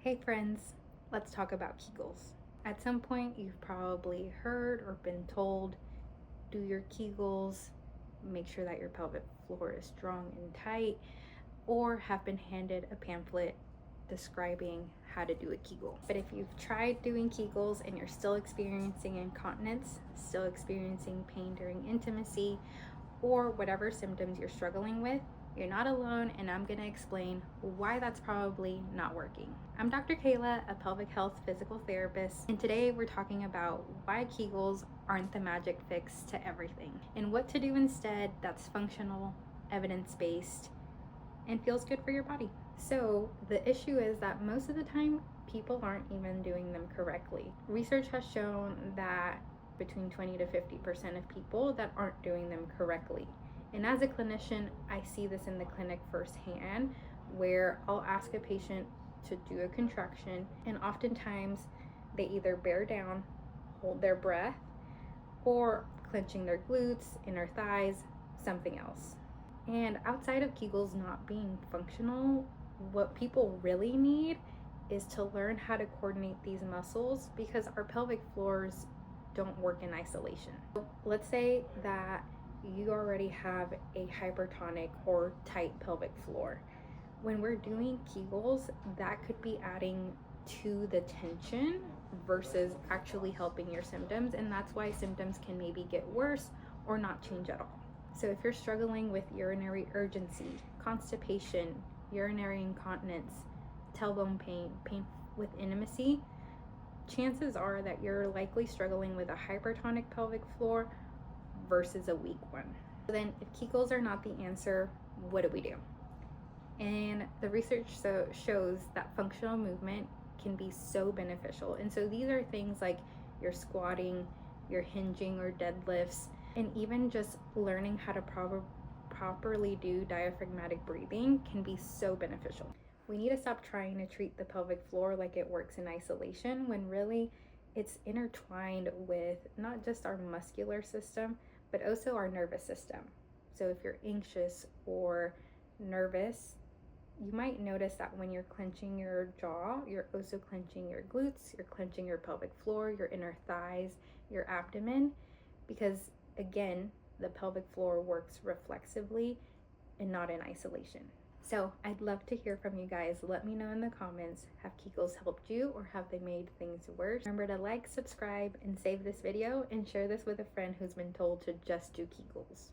Hey friends, let's talk about Kegels. At some point, you've probably heard or been told, do your Kegels, make sure that your pelvic floor is strong and tight, or have been handed a pamphlet describing how to do a Kegel. But if you've tried doing Kegels and you're still experiencing incontinence, still experiencing pain during intimacy, or whatever symptoms you're struggling with, you're not alone, and I'm gonna explain why that's probably not working. I'm Dr. Kayla, a pelvic health physical therapist, and today we're talking about why Kegels aren't the magic fix to everything, and what to do instead that's functional, evidence-based, and feels good for your body. So the issue is that most of the time, people aren't even doing them correctly. Research has shown that between 20 to 50% of people that aren't doing them correctly. And as a clinician, I see this in the clinic firsthand, where I'll ask a patient to do a contraction, and oftentimes they either bear down, hold their breath, or clenching their glutes, inner thighs, something else. And outside of Kegels not being functional, what people really need is to learn how to coordinate these muscles, because our pelvic floors don't work in isolation. So let's say that you already have a hypertonic or tight pelvic floor. When we're doing Kegels, that could be adding to the tension versus actually helping your symptoms, and that's why symptoms can maybe get worse or not change at all. So if you're struggling with urinary urgency, constipation, urinary incontinence, tailbone pain, pain with intimacy, chances are that you're likely struggling with a hypertonic pelvic floor versus a weak one. So then if Kegels are not the answer, what do we do? And the research shows that functional movement can be so beneficial. And so these are things like your squatting, your hinging or deadlifts, and even just learning how to properly do diaphragmatic breathing can be so beneficial. We need to stop trying to treat the pelvic floor like it works in isolation, when really it's intertwined with not just our muscular system, but also our nervous system. So if you're anxious or nervous, you might notice that when you're clenching your jaw, you're also clenching your glutes, you're clenching your pelvic floor, your inner thighs, your abdomen, because again, the pelvic floor works reflexively and not in isolation. So I'd love to hear from you guys. Let me know in the comments, have Kegels helped you or have they made things worse? Remember to like, subscribe, and save this video, and share this with a friend who's been told to just do Kegels.